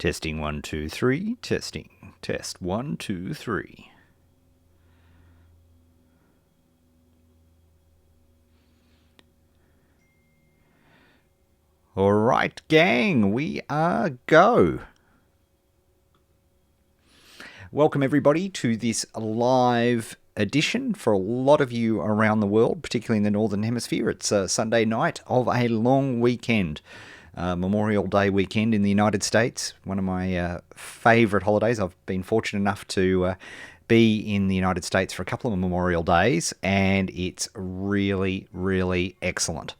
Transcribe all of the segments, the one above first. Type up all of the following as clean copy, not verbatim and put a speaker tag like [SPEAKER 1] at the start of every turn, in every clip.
[SPEAKER 1] Testing 1, 2, 3. Testing. Test 1, 2, 3. All right, gang, we are go. Welcome everybody to this live edition for a lot of you around the world, particularly in the Northern Hemisphere. It's a Sunday night of a long weekend. Memorial Day weekend in the United States, one of my favourite holidays. I've been fortunate enough to be in the United States for a couple of Memorial Days, and it's really, really excellent.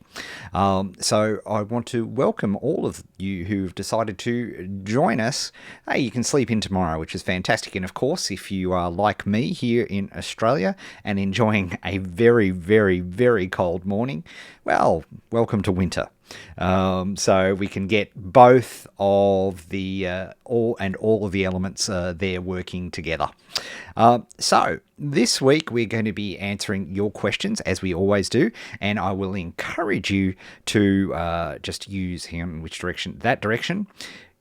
[SPEAKER 1] So I want to welcome all of you who've decided to join us. Hey, you can sleep in tomorrow, which is fantastic. And of course, if you are like me here in Australia and enjoying a very, very, very cold morning, well, welcome to winter. So we can get both of the all of the elements there working together. So this week we're going to be answering your questions as we always do, and I will encourage you to just use that direction.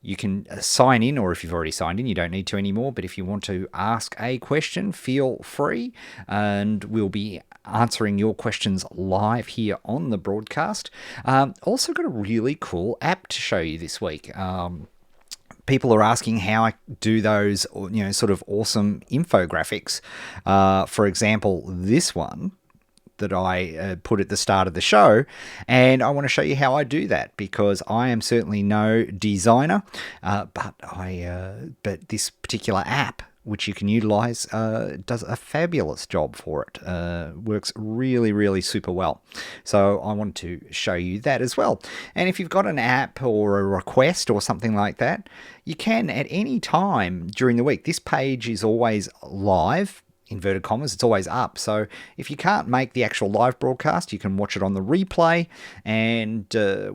[SPEAKER 1] You can sign in, or if you've already signed in, you don't need to anymore. But if you want to ask a question, feel free, and we'll be answering your questions live here on the broadcast. Also got a really cool app to show you this week. People are asking how I do those, sort of awesome infographics. For example, this one that I put at the start of the show, and I want to show you how I do that, because I am certainly no designer, but this particular app, which you can utilize, does a fabulous job for it. Works really, really super well. So I want to show you that as well. And if you've got an app or a request or something like that, you can at any time during the week. This page is always live, inverted commas, it's always up. So if you can't make the actual live broadcast, you can watch it on the replay, and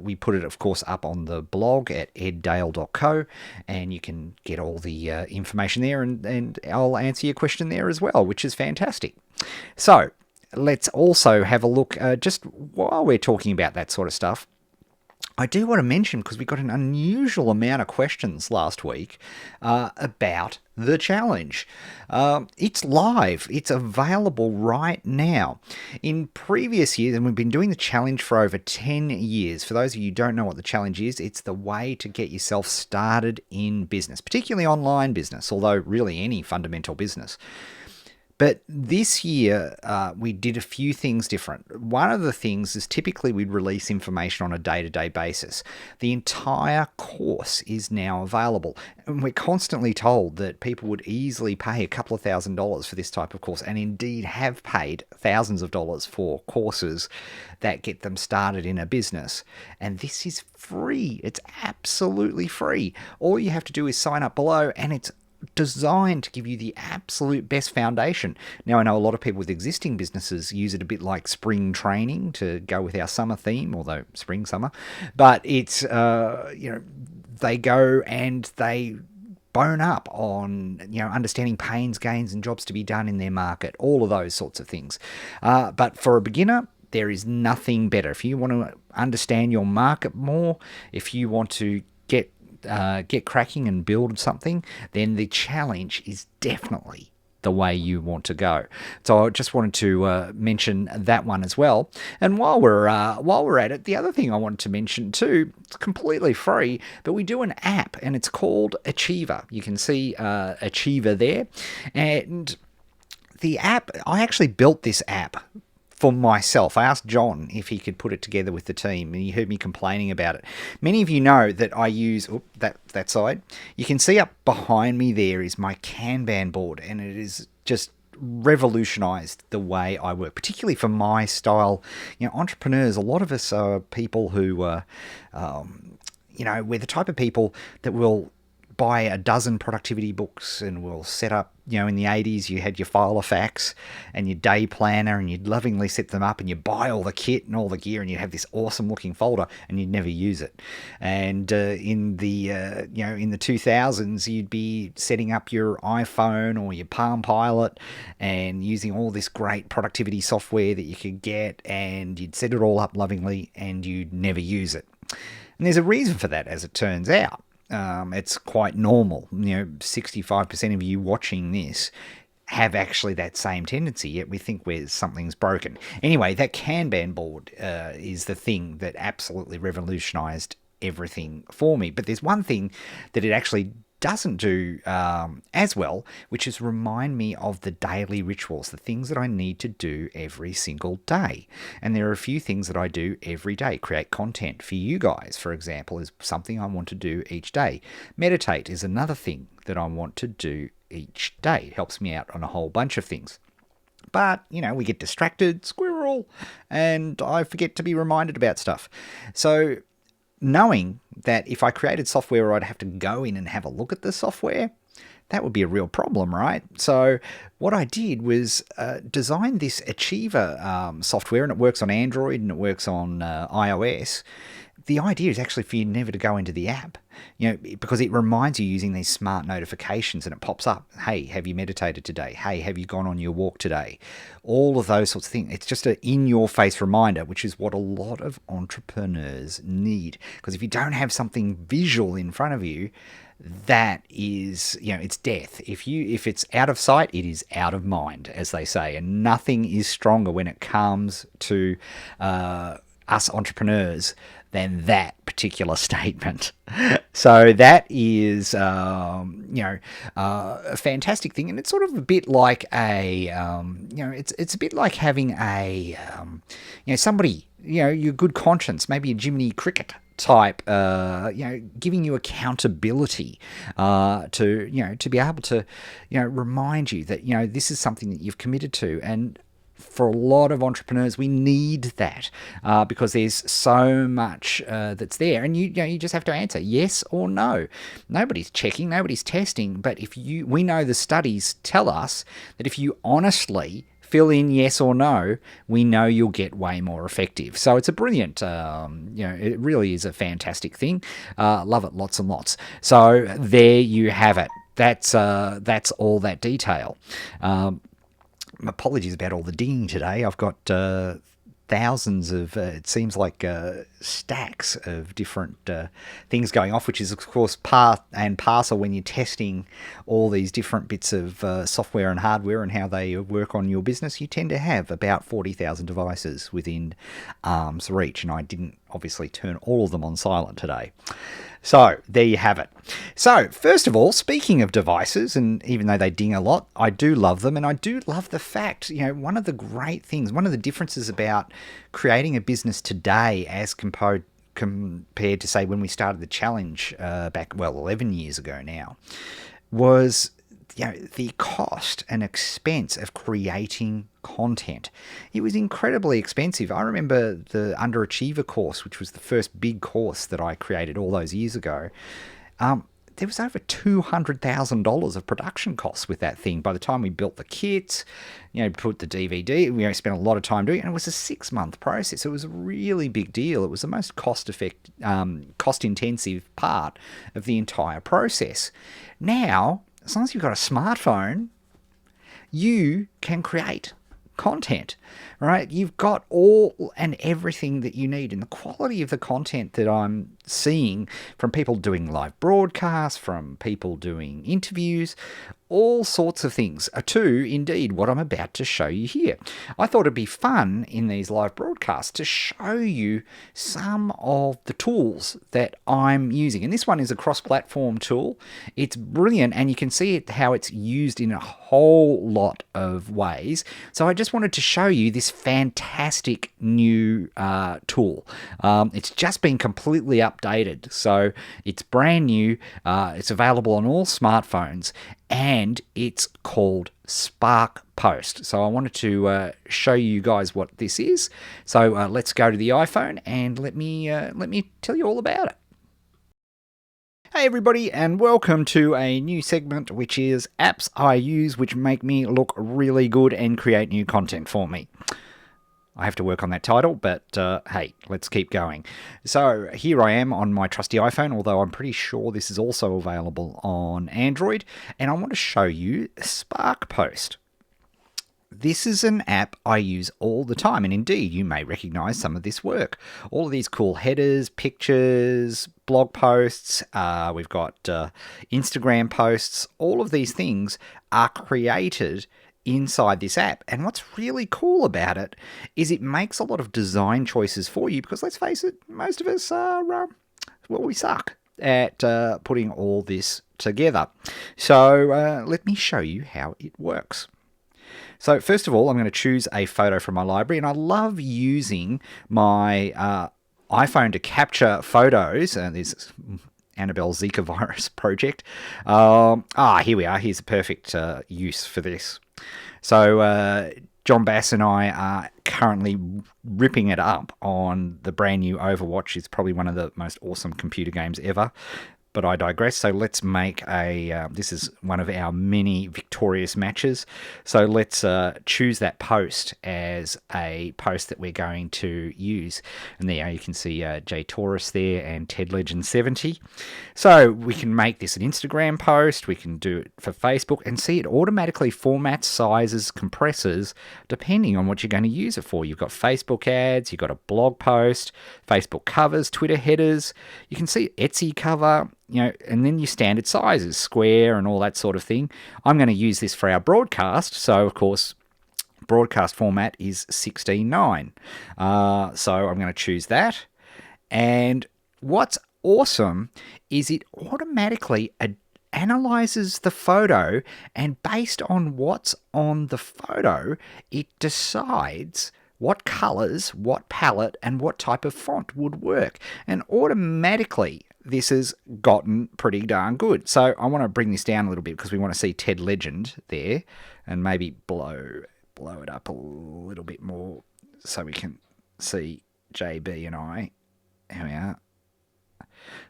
[SPEAKER 1] we put it, of course, up on the blog at eddale.co, and you can get all the information there, and I'll answer your question there as well, which is fantastic. So let's also have a look, just while we're talking about that sort of stuff, I do want to mention, because we got an unusual amount of questions last week about the challenge. It's live. It's available right now. In previous years, and we've been doing the challenge for over 10 years. For those of you who don't know what the challenge is, it's the way to get yourself started in business, particularly online business, although really any fundamental business. But this year, we did a few things different. One of the things is typically we'd release information on a day-to-day basis. The entire course is now available. And we're constantly told that people would easily pay a couple of $1,000s for this type of course, and indeed have paid thousands of dollars for courses that get them started in a business. And this is free. It's absolutely free. All you have to do is sign up below, and it's designed to give you the absolute best foundation. Now, I know a lot of people with existing businesses use it a bit like spring training to go with our summer theme, although spring, summer, but it's, they go and they bone up on, understanding pains, gains, and jobs to be done in their market, all of those sorts of things. But for a beginner, there is nothing better. If you want to understand your market more, if you want to get cracking and build something, then the challenge is definitely the way you want to go. So I just wanted to mention that one as well. And while we're at it, the other thing I wanted to mention too, it's completely free, but we do an app, and it's called Achiever. You can see Achiever there, and the app, I actually built this app for myself. I asked John if he could put it together with the team, and he heard me complaining about it. Many of you know that I use that side. You can see up behind me there is my Kanban board, and it is just revolutionized the way I work, particularly for my style. Entrepreneurs, a lot of us are people who, we're the type of people that will buy a dozen productivity books, and we'll set up, in the 80s, you had your file of facts and your day planner, and you'd lovingly set them up, and you buy all the kit and all the gear, and you'd have this awesome looking folder, and you'd never use it. And in the 2000s, you'd be setting up your iPhone or your Palm Pilot and using all this great productivity software that you could get, and you'd set it all up lovingly, and you'd never use it. And there's a reason for that, as it turns out. It's quite normal. 65% of you watching this have actually that same tendency, yet we think something's broken. Anyway, that Kanban board is the thing that absolutely revolutionized everything for me. But there's one thing that it actually doesn't do as well, which is remind me of the daily rituals, the things that I need to do every single day. And there are a few things that I do every day. Create content for you guys, for example, is something I want to do each day. Meditate is another thing that I want to do each day. It helps me out on a whole bunch of things. But, we get distracted, squirrel, and I forget to be reminded about stuff. So knowing that if I created software where I'd have to go in and have a look at the software, that would be a real problem, right? So what I did was design this Achiever software, and it works on Android and it works on iOS. The idea is actually for you never to go into the app, because it reminds you using these smart notifications, and it pops up, hey, have you meditated today? Hey, have you gone on your walk today? All of those sorts of things. It's just an in-your-face reminder, which is what a lot of entrepreneurs need. Because if you don't have something visual in front of you, that is, it's death. If it's out of sight, it is out of mind, as they say, and nothing is stronger when it comes to us entrepreneurs than that particular statement. So that is, a fantastic thing, and it's sort of a bit like it's a bit like having a, somebody, your good conscience, maybe a Jiminy Cricket type, giving you accountability to be able to, remind you that, this is something that you've committed to. And for a lot of entrepreneurs, we need that because there's so much that's there, and you just have to answer yes or no. Nobody's checking, nobody's testing, but we know the studies tell us that if you honestly fill in yes or no, we know you'll get way more effective. So it's a brilliant, it really is a fantastic thing. Love it, lots and lots. So there you have it. That's all that detail. Apologies about all the dinging today. I've got thousands of, it seems like stacks of different things going off, which is, of course, part and parcel when you're testing all these different bits of software and hardware and how they work on your business. You tend to have about 40,000 devices within arm's reach, and I didn't obviously turn all of them on silent today. So there you have it. So first of all, speaking of devices, and even though they ding a lot, I do love them, and I do love the fact, one of the great things, one of the differences about creating a business today as compared to, say, when we started the challenge back, 11 years ago now, was the cost and expense of creating content. It was incredibly expensive. I remember the Underachiever course, which was the first big course that I created all those years ago. There was over $200,000 of production costs with that thing. By the time we built the kits, put the DVD, we spent a lot of time doing it, and it was a 6-month process. It was a really big deal. It was the most cost-intensive part of the entire process. Now, as long as you've got a smartphone, you can create content, right? You've got all and everything that you need, and the quality of the content that I'm seeing from people doing live broadcasts, from people doing interviews, all sorts of things to indeed what I'm about to show you here. I thought it'd be fun in these live broadcasts to show you some of the tools that I'm using. And this one is a cross-platform tool. It's brilliant, and you can see how it's used in a whole lot of ways. So I just wanted to show you this fantastic new tool. It's just been completely updated, so it's brand new. It's available on all smartphones, and it's called Spark Post. So I wanted to show you guys what this is. So let's go to the iPhone and let me tell you all about it. Hey everybody, and welcome to a new segment, which is apps I use which make me look really good and create new content for me. I have to work on that title, but hey, let's keep going. So here I am on my trusty iPhone, although I'm pretty sure this is also available on Android, and I want to show you Spark Post. This is an app I use all the time, and indeed, you may recognize some of this work. All of these cool headers, pictures, blog posts, we've got Instagram posts, all of these things are created inside this app. And what's really cool about it is it makes a lot of design choices for you because, let's face it, most of us are, well, we suck at putting all this together. So let me show you how it works. So first of all, I'm going to choose a photo from my library, and I love using my iPhone to capture photos. This Annabelle Zika virus project. Here we are. Here's a perfect use for this. So John Bass and I are currently ripping it up on the brand new Overwatch. It's probably one of the most awesome computer games ever. But I digress. So let's make this is one of our many victorious matches. So let's choose that post as a post that we're going to use. And there you can see Jay Taurus there and Ted Legend 70. So we can make this an Instagram post. We can do it for Facebook, and see it automatically formats, sizes, compresses, depending on what you're going to use it for. You've got Facebook ads, you've got a blog post, Facebook covers, Twitter headers. You can see Etsy cover, and then your standard sizes, square and all that sort of thing. I'm going to use this for our broadcast. So, of course, broadcast format is 16:9. So I'm going to choose that. And what's awesome is it automatically analyzes the photo, and based on what's on the photo, it decides what colors, what palette, and what type of font would work. And automatically, this has gotten pretty darn good. So I want to bring this down a little bit because we want to see Ted Legend there, and maybe blow it up a little bit more so we can see JB and I. Here we are.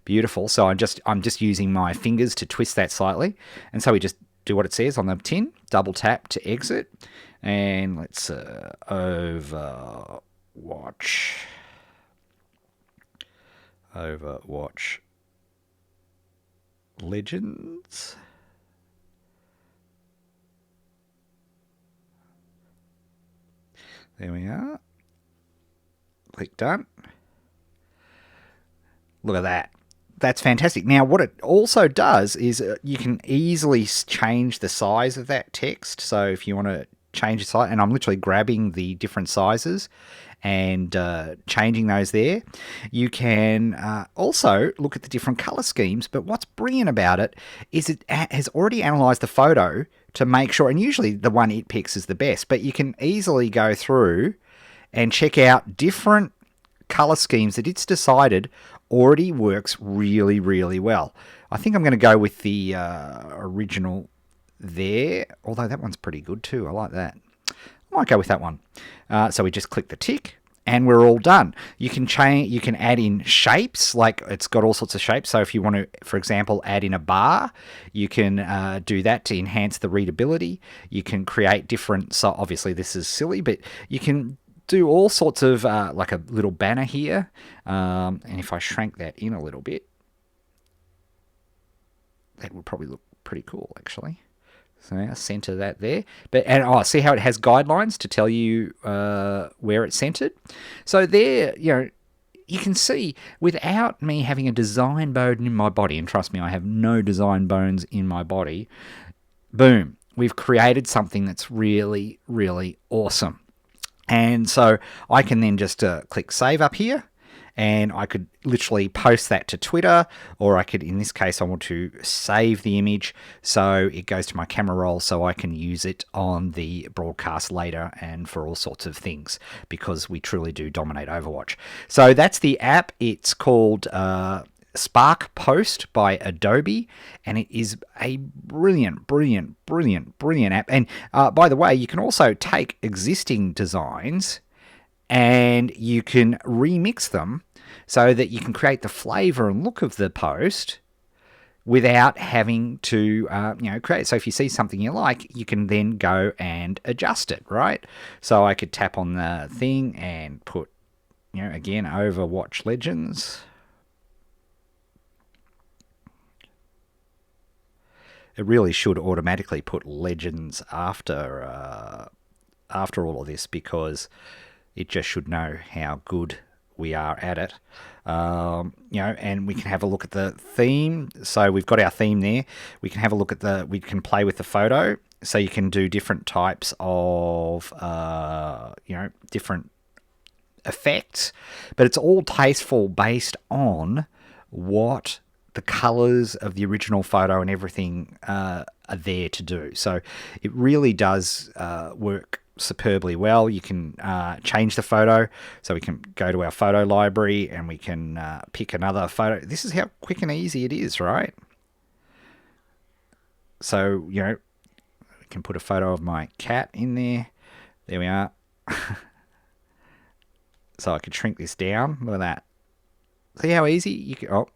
[SPEAKER 1] Beautiful. So I'm just using my fingers to twist that slightly. And so we just do what it says on the tin, double tap to exit. And let's Overwatch Legends. There we are. Click done. Look at that. That's fantastic. Now, what it also does is you can easily change the size of that text. So if you want to change the size, and I'm literally grabbing the different sizes and changing those there. You can also look at the different color schemes, but what's brilliant about it is it has already analyzed the photo to make sure, and usually the one it picks is the best, but you can easily go through and check out different color schemes that it's decided already works really, really well. I think I'm going to go with the original there, although that one's pretty good too. I like that. I might go with that one. So we just click the tick and we're all done. You can change. You can add in shapes, like it's got all sorts of shapes. So if you want to, for example, add in a bar, you can do that to enhance the readability. You can create different. So obviously this is silly, but you can do all sorts of like a little banner here. And if I shrank that in a little bit, that would probably look pretty cool actually. So now center that there. See how it has guidelines to tell you where it's centered. So there, you can see without me having a design bone in my body, and trust me, I have no design bones in my body, boom, we've created something that's really, really awesome. And so I can then just click save up here, and I could literally post that to Twitter, or I could, in this case, I want to save the image so it goes to my camera roll so I can use it on the broadcast later and for all sorts of things, because we truly do dominate Overwatch. So that's the app. It's called Spark Post by Adobe, and it is a brilliant, brilliant, brilliant, brilliant app. And by the way, you can also take existing designs and you can remix them so that you can create the flavor and look of the post without having to create. So if you see something you like, you can then go and adjust it, right? So I could tap on the thing and put, again, Overwatch Legends. It really should automatically put Legends after after all of this, because it just should know how good we are at it. And we can have a look at the theme. So we've got our theme there. We can have a look at we can play with the photo. So you can do different types of, different effects, but it's all tasteful based on what the colors of the original photo and everything are there to do. So it really does work superbly well. You can change the photo, so we can go to our photo library and we can pick another photo. This is how quick and easy it is, right? So, we can put a photo of my cat in there. There we are. So I could shrink this down. Look at that. See how easy you can.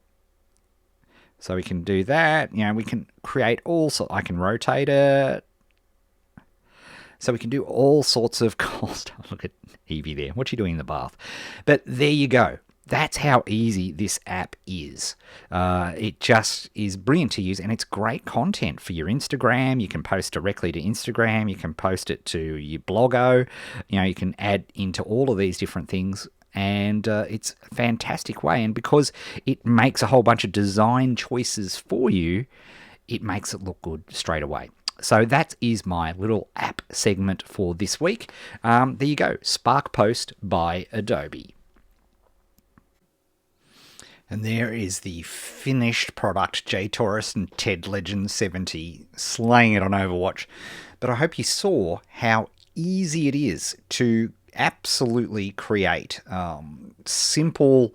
[SPEAKER 1] So we can do that. We can create so I can rotate it. So we can do all sorts of cool stuff. Look at Evie there. What's she doing in the bath? But there you go. That's how easy this app is. It just is brilliant to use, and it's great content for your Instagram. You can post directly to Instagram. You can post it to your Bloggo. You can add into all of these different things, and it's a fantastic way. And because it makes a whole bunch of design choices for you, it makes it look good straight away. So that is my little app segment for this week. There you go, Spark Post by Adobe. And there is the finished product, JTaurus and Ted Legend 70, slaying it on Overwatch. But I hope you saw how easy it is to absolutely create simple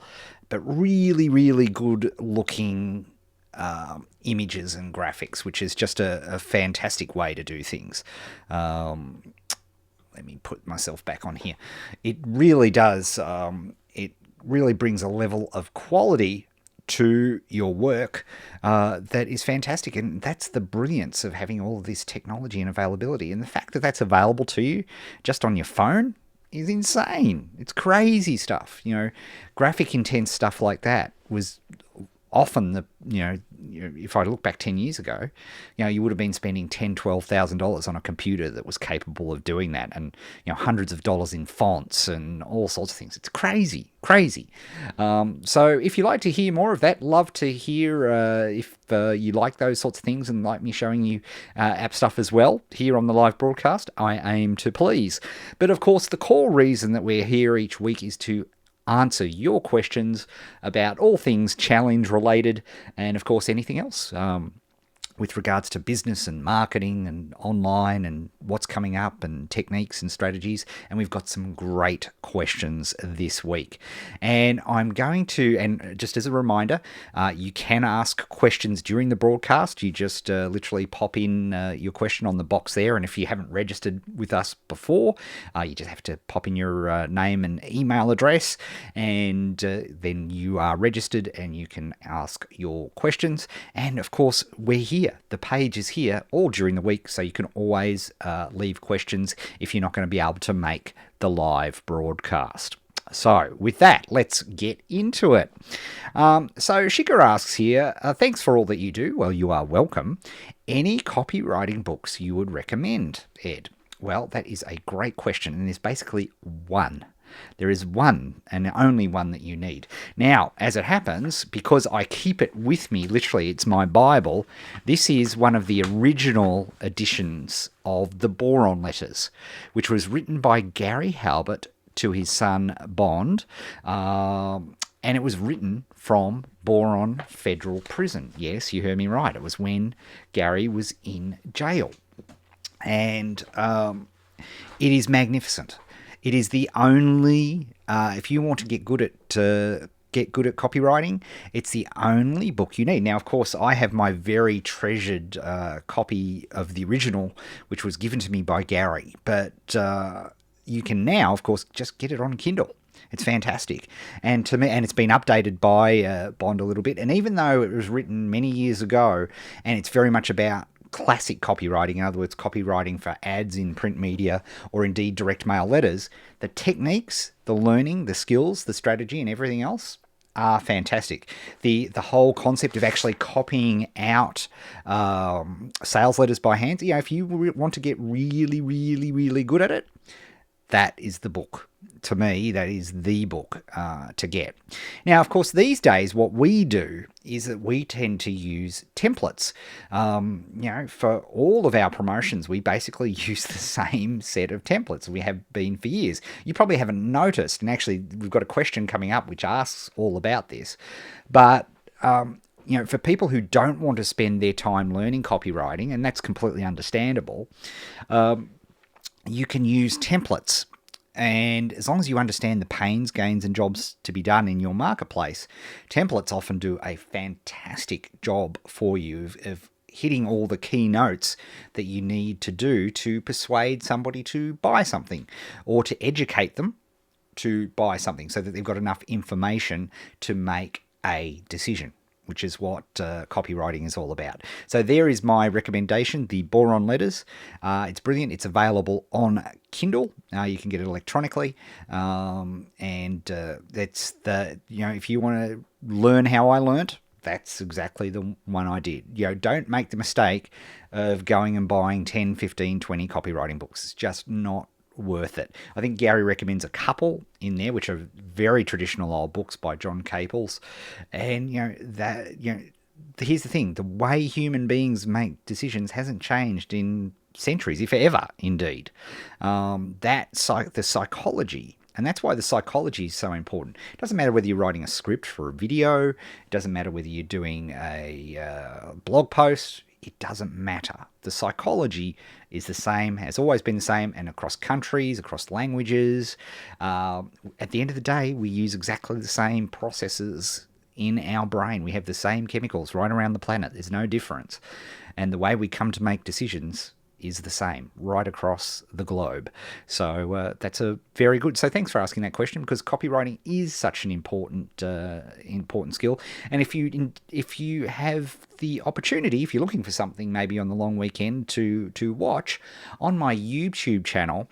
[SPEAKER 1] but really, really good looking images and graphics, which is just a fantastic way to do things. Let me put myself back on here. It really does. It really brings a level of quality to your work that is fantastic. And that's the brilliance of having all of this technology and availability. And the fact that that's available to you just on your phone is insane. It's crazy stuff. Graphic intense stuff like that was often if I look back 10 years ago, you would have been spending $10,000, $12,000 on a computer that was capable of doing that, and hundreds of dollars in fonts and all sorts of things. It's crazy. So if you like to hear more of that, love to hear if you like those sorts of things and like me showing you app stuff as well here on the live broadcast. I aim to please. But of course, the core reason that we're here each week is to answer your questions about all things challenge related, and of course anything else with regards to business and marketing and online and what's coming up and techniques and strategies. And we've got some great questions this week. And I'm going to, and just as a reminder, you can ask questions during the broadcast. You just literally pop in your question on the box there. And if you haven't registered with us before, you just have to pop in your name and email address, and then you are registered and you can ask your questions. And of course, we're here. The page is here all during the week, so you can always leave questions if you're not going to be able to make the live broadcast. So with that, let's get into it. So Shika asks here, thanks for all that you do. Well, you are welcome. Any copywriting books you would recommend, Ed? Well, that is a great question, and there's basically one. There is one and only one that you need. Now, as it happens, because I keep it with me, literally, it's my Bible, this is one of the original editions of the Boron Letters, which was written by Gary Halbert to his son Bond, and it was written from Boron Federal Prison. Yes, you heard me right. It was when Gary was in jail. And it is magnificent. It is the only, if you want to get good at copywriting, it's the only book you need. Now, of course, I have my very treasured copy of the original, which was given to me by Gary. But you can now, of course, just get it on Kindle. It's fantastic. And to me, and it's been updated by Bond a little bit. And even though it was written many years ago, and it's very much about classic copywriting, in other words, copywriting for ads in print media or indeed direct mail letters, the techniques, the learning, the skills, the strategy and everything else are fantastic. The whole concept of actually copying out sales letters by hand, if you want to get really, really, really good at it, that is the book. To me, that is the book to get. Now, of course, these days, what we do is that we tend to use templates. For all of our promotions, we basically use the same set of templates we have been for years. You probably haven't noticed, and actually, we've got a question coming up which asks all about this. But for people who don't want to spend their time learning copywriting, and that's completely understandable, you can use templates. And as long as you understand the pains, gains, and jobs to be done in your marketplace, templates often do a fantastic job for you of hitting all the key notes that you need to do to persuade somebody to buy something, or to educate them to buy something, so that they've got enough information to make a decision, which is what copywriting is all about. So there is my recommendation, the Boron Letters. It's brilliant. It's available on Kindle. You can get it electronically. And that's if you want to learn how I learnt, that's exactly the one I did. Don't make the mistake of going and buying 10, 15, 20 copywriting books. It's just not worth it. I think Gary recommends a couple in there, which are very traditional old books by John Caples. And here's the thing: the way human beings make decisions hasn't changed in centuries, if ever, indeed. The psychology. And that's why the psychology is so important. It doesn't matter whether you're writing a script for a video. It doesn't matter whether you're doing a blog post. It doesn't matter. The psychology is the same, has always been the same, and across countries, across languages. At the end of the day, we use exactly the same processes in our brain. We have the same chemicals right around the planet. There's no difference. And the way we come to make decisions is the same right across the globe. So that's a very good. So thanks for asking that question, because copywriting is such an important skill. And if you have the opportunity, if you're looking for something maybe on the long weekend to watch on my YouTube channel,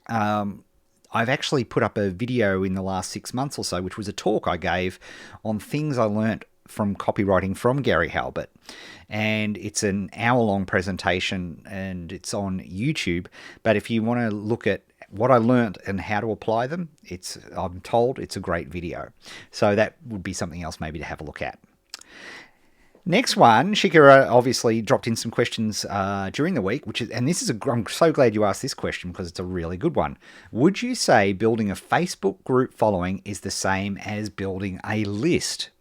[SPEAKER 1] I've actually put up a video in the last 6 months or so, which was a talk I gave on things I learnt from copywriting from Gary Halbert. And it's an hour-long presentation, and it's on YouTube. But if you want to look at what I learnt and how to apply them, I'm told it's a great video. So that would be something else maybe to have a look at. Next one, Shikara obviously dropped in some questions during the week, I'm so glad you asked this question, because it's a really good one. Would you say building a Facebook group following is the same as building a list?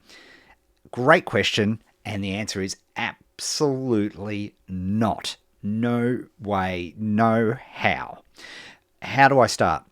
[SPEAKER 1] Great question, and the answer is absolutely not. No way, no how. How do I start?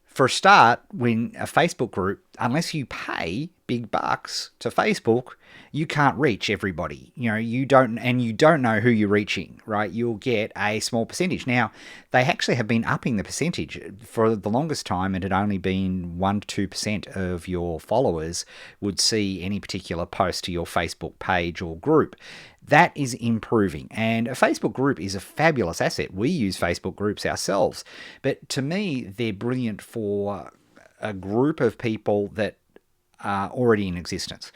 [SPEAKER 1] For a start, when a Facebook group, unless you pay big bucks to Facebook, you can't reach everybody. You don't know who you're reaching, right? You'll get a small percentage. Now, they actually have been upping the percentage. For the longest time, it had only been 1 to 2% of your followers would see any particular post to your Facebook page or group. That is improving, and a Facebook group is a fabulous asset. We use Facebook groups ourselves, but to me, they're brilliant for a group of people that are already in existence.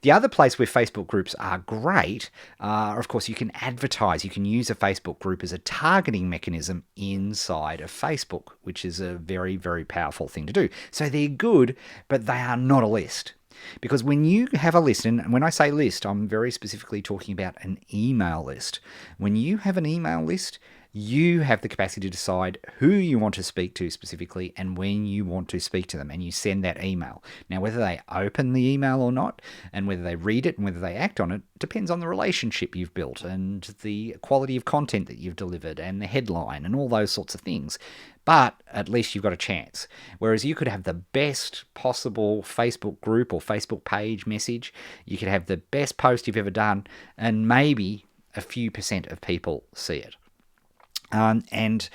[SPEAKER 1] The other place where Facebook groups are great are, of course, you can advertise. You can use a Facebook group as a targeting mechanism inside of Facebook, which is a very, very powerful thing to do. So they're good, but they are not a list. Because when you have a list, and when I say list, I'm very specifically talking about an email list. When you have an email list, you have the capacity to decide who you want to speak to specifically and when you want to speak to them, and you send that email. Now, whether they open the email or not, and whether they read it and whether they act on it, depends on the relationship you've built and the quality of content that you've delivered and the headline and all those sorts of things. But at least you've got a chance. Whereas you could have the best possible Facebook group or Facebook page message, you could have the best post you've ever done, and maybe a few % of people see it. And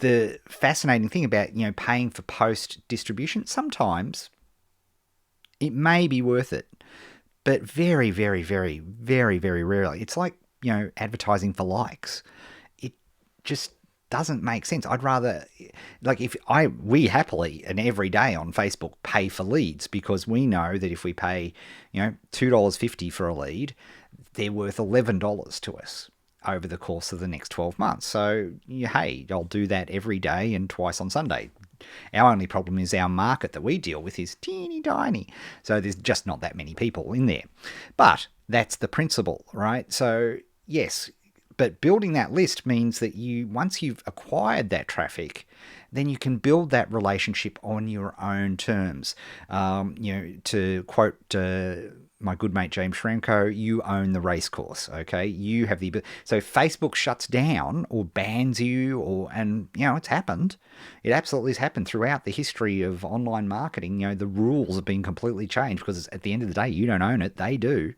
[SPEAKER 1] the fascinating thing about paying for post distribution, sometimes it may be worth it, but very, very, very, very, very rarely. It's like advertising for likes. It just doesn't make sense. I'd rather, we happily and every day on Facebook pay for leads, because we know that if we pay $2.50 for a lead, they're worth $11 to us. over the course of the next 12 months. So, hey, I'll do that every day and twice on Sunday. Our only problem is our market that we deal with is teeny tiny. So there's just not that many people in there. But that's the principle, right? So, yes, but building that list means that once you've acquired that traffic, then you can build that relationship on your own terms. To quote my good mate James Schramko, you own the racecourse. Okay, you have the so if Facebook shuts down or bans you, and it's happened. It absolutely has happened throughout the history of online marketing. The rules have been completely changed because at the end of the day, you don't own it; they do.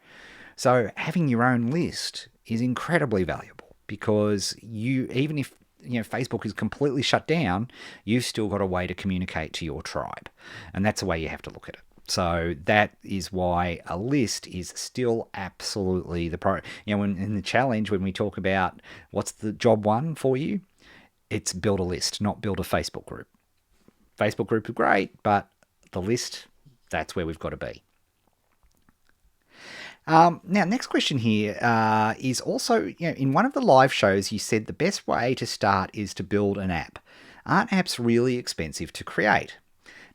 [SPEAKER 1] So having your own list is incredibly valuable because even if Facebook is completely shut down, you've still got a way to communicate to your tribe. And that's the way you have to look at it. So that is why a list is still absolutely the priority. In the challenge, when we talk about what's the job one for you, it's build a list, not build a Facebook group. Facebook group is great, but the list, that's where we've got to be. Now, next question here is also, in one of the live shows, you said the best way to start is to build an app. Aren't apps really expensive to create?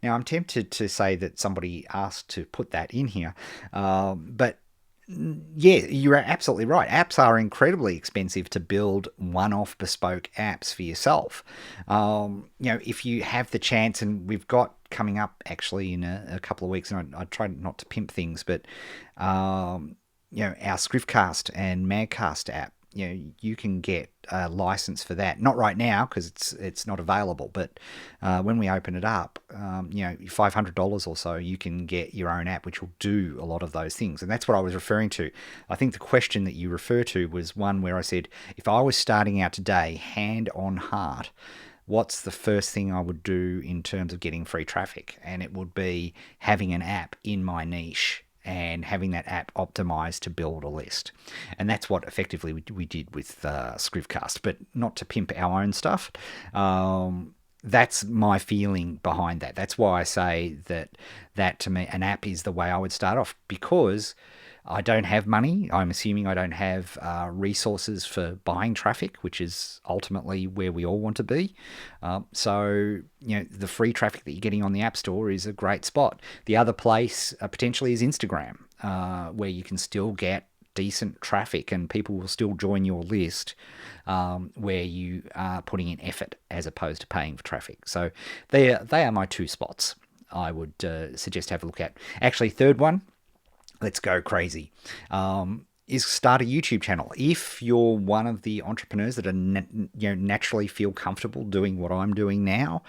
[SPEAKER 1] Now, I'm tempted to say that somebody asked to put that in here, but yeah, you're absolutely right. Apps are incredibly expensive to build one-off bespoke apps for yourself. If you have the chance, and we've got coming up actually in a couple of weeks, and I try not to pimp things, but our Scriftcast and Magcast app, you can get a license for that. Not right now because it's not available, but when we open it up, $500 or so, you can get your own app, which will do a lot of those things. And that's what I was referring to. I think the question that you refer to was one where I said, if I was starting out today, hand on heart, what's the first thing I would do in terms of getting free traffic? And it would be having an app in my niche and having that app optimized to build a list. And that's what effectively we did with Scriftcast, but not to pimp our own stuff. That's my feeling behind that. That's why I say that to me, an app is the way I would start off, because I don't have money. I'm assuming I don't have resources for buying traffic, which is ultimately where we all want to be. So the free traffic that you're getting on the App Store is a great spot. The other place potentially is Instagram, where you can still get decent traffic and people will still join your list, where you are putting in effort as opposed to paying for traffic. So they are my two spots I would suggest to have a look at. Actually, third one, let's go crazy, is start a YouTube channel. If you're one of the entrepreneurs that are naturally feel comfortable doing what I'm doing now,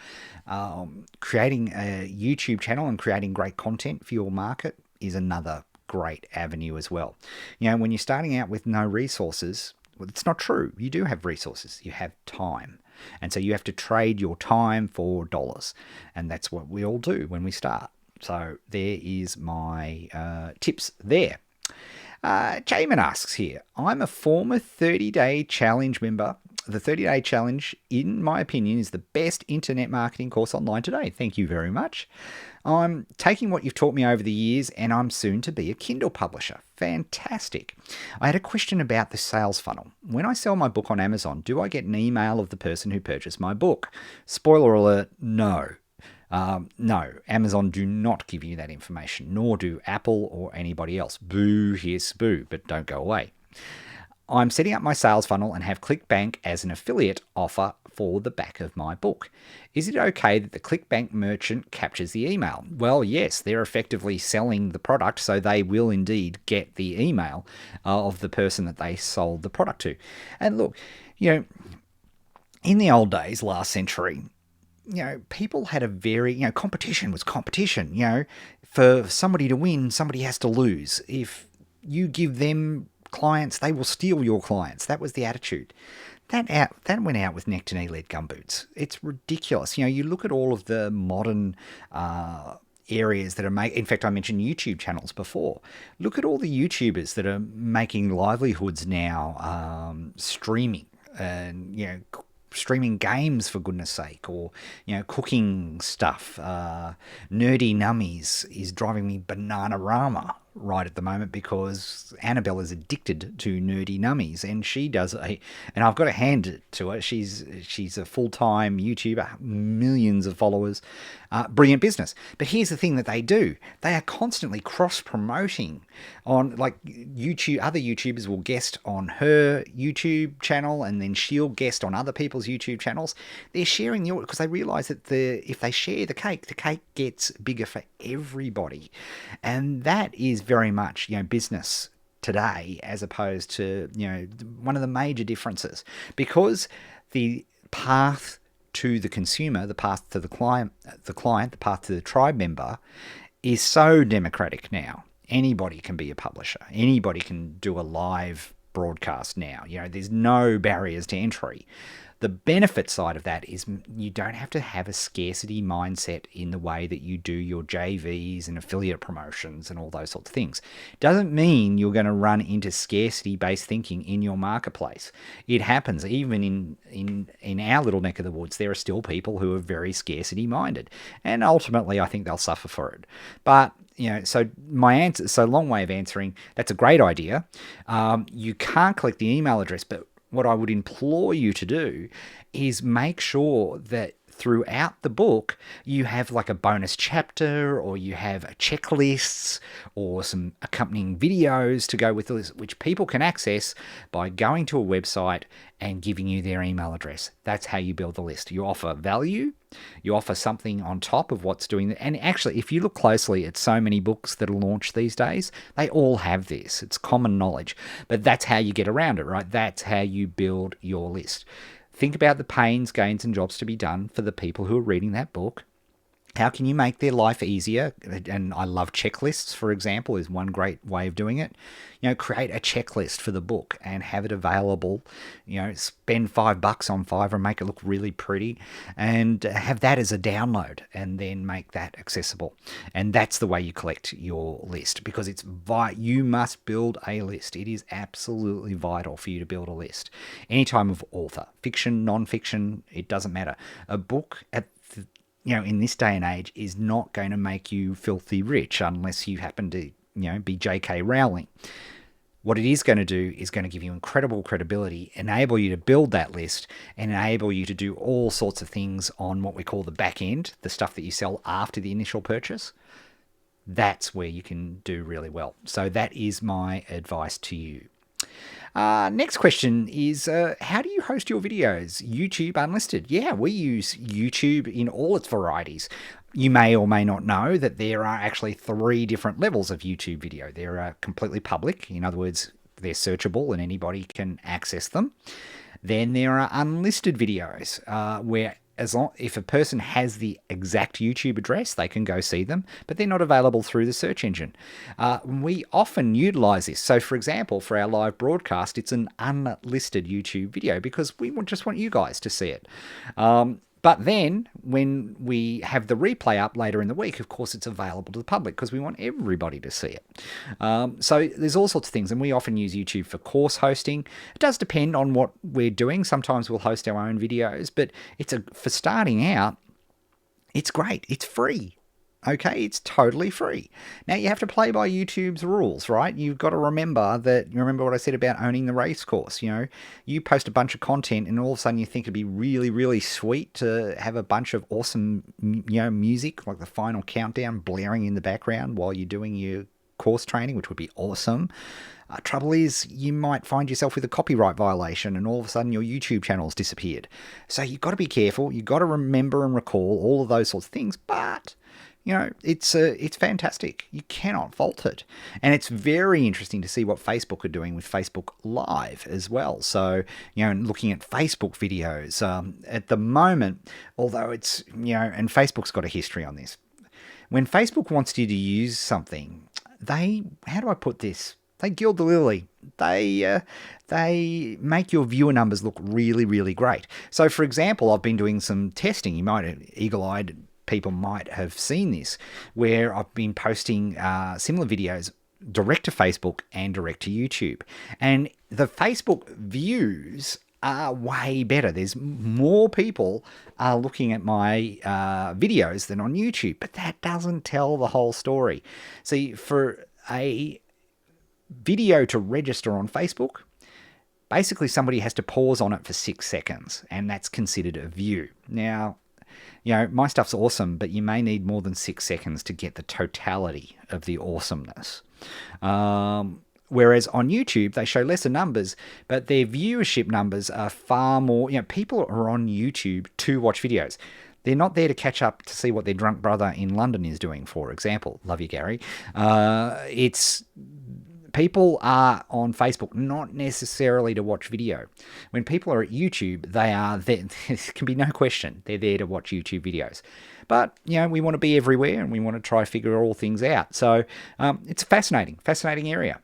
[SPEAKER 1] creating a YouTube channel and creating great content for your market is another great avenue as well. When you're starting out with no resources, well, it's not true. You do have resources. You have time. And so you have to trade your time for dollars. And that's what we all do when we start. So there is my tips there. Jamin asks here, I'm a former 30-day challenge member. The 30-day challenge, in my opinion, is the best internet marketing course online today. Thank you very much. I'm taking what you've taught me over the years, and I'm soon to be a Kindle publisher. Fantastic. I had a question about the sales funnel. When I sell my book on Amazon, do I get an email of the person who purchased my book? Spoiler alert, no. No, Amazon do not give you that information, nor do Apple or anybody else. Boo, here's boo, but don't go away. I'm setting up my sales funnel and have ClickBank as an affiliate offer for the back of my book. Is it okay that the ClickBank merchant captures the email? Well, yes, they're effectively selling the product, so they will indeed get the email of the person that they sold the product to. And look, in the old days, last century, people had a very, competition was competition. For somebody to win, somebody has to lose. If you give them clients, they will steal your clients. That was the attitude. That went out with neck to knee lead gumboots. It's ridiculous. You look at all of the modern areas that are making, in fact, I mentioned YouTube channels before. Look at all the YouTubers that are making livelihoods now, streaming and, streaming games, for goodness sake, or cooking stuff. Nerdy Nummies is driving me banana-rama. right at the moment because Annabelle is addicted to nerdy nummies, and she does and I've got to hand it to her. She's a full-time YouTuber, millions of followers, brilliant business. But here's the thing that they do: they are constantly cross-promoting on, like, YouTube. Other YouTubers will guest on her YouTube channel, and then she'll guest on other people's YouTube channels. They're sharing the, because they realise that if they share the cake gets bigger for everybody, and that is very much, business today, as opposed to, one of the major differences, because the path to the consumer, the path to the client, the path to the tribe member is so democratic now. Anybody can be a publisher. Anybody can do a live broadcast now. There's no barriers to entry. The benefit side of that is you don't have to have a scarcity mindset in the way that you do your JVs and affiliate promotions and all those sorts of things. Doesn't mean you're going to run into scarcity-based thinking in your marketplace. It happens even in our little neck of the woods. There are still people who are very scarcity-minded, and ultimately I think they'll suffer for it. But so my answer, so long way of answering, that's a great idea. You can't collect the email address, but what I would implore you to do is make sure that throughout the book you have like a bonus chapter, or you have checklists or some accompanying videos to go with this, which people can access by going to a website and giving you their email address. That's how you build the list. You offer value, you offer something on top of what's doing that. And actually, if you look closely at so many books that are launched these days, they all have this. It's common knowledge. But that's how you get around it, right? That's how you build your list. Think about the pains, gains, and jobs to be done for the people who are reading that book. How can you make their life easier? And I love checklists, for example, is one great way of doing it. Create a checklist for the book and have it available. Spend $5 on Fiverr and make it look really pretty, and have that as a download, and then make that accessible. And that's the way you collect your list, because you must build a list. It is absolutely vital for you to build a list. Any type of author, fiction, non-fiction, it doesn't matter. A book in this day and age is not going to make you filthy rich unless you happen to, be J.K. Rowling. What it is going to do is going to give you incredible credibility, enable you to build that list, and enable you to do all sorts of things on what we call the back end, the stuff that you sell after the initial purchase. That's where you can do really well. So that is my advice to you. Next question is, how do you host your videos? YouTube unlisted. Yeah, we use YouTube in all its varieties. You may or may not know that there are actually 3 different levels of YouTube video. There are completely public. In other words, they're searchable and anybody can access them. Then there are unlisted videos, where if a person has the exact YouTube address, they can go see them, but they're not available through the search engine. We often utilize this. So, for example, for our live broadcast, it's an unlisted YouTube video because we just want you guys to see it. But then when we have the replay up later in the week, of course, it's available to the public because we want everybody to see it. So there's all sorts of things, and we often use YouTube for course hosting. It does depend on what we're doing. Sometimes we'll host our own videos, but for starting out, it's great. It's free. Okay, it's totally free. Now, you have to play by YouTube's rules, right? You've got to remember what I said about owning the race course. You post a bunch of content and all of a sudden you think it'd be really, really sweet to have a bunch of awesome, music, like the final countdown blaring in the background while you're doing your course training, which would be awesome. Trouble is, you might find yourself with a copyright violation and all of a sudden your YouTube channel's disappeared. So you've got to be careful. You've got to remember and recall all of those sorts of things, but it's fantastic. You cannot fault it. And it's very interesting to see what Facebook are doing with Facebook Live as well. So, looking at Facebook videos at the moment, although it's, and Facebook's got a history on this. When Facebook wants you to use something, how do I put this? They gild the lily. They make your viewer numbers look really, really great. So, for example, I've been doing some testing. You might have eagle-eyed people might have seen this, where I've been posting similar videos direct to Facebook and direct to YouTube. And the Facebook views are way better. There's more people looking at my videos than on YouTube, but that doesn't tell the whole story. See, for a video to register on Facebook, basically somebody has to pause on it for 6 seconds, and that's considered a view. Now, my stuff's awesome, but you may need more than 6 seconds to get the totality of the awesomeness. Whereas on YouTube, they show lesser numbers, but their viewership numbers are far more. People are on YouTube to watch videos. They're not there to catch up to see what their drunk brother in London is doing, for example. Love you, Gary. People are on Facebook not necessarily to watch video. When people are at YouTube, they are there. There can be no question they're there to watch YouTube videos. But, we want to be everywhere and we want to try to figure all things out. So it's a fascinating area.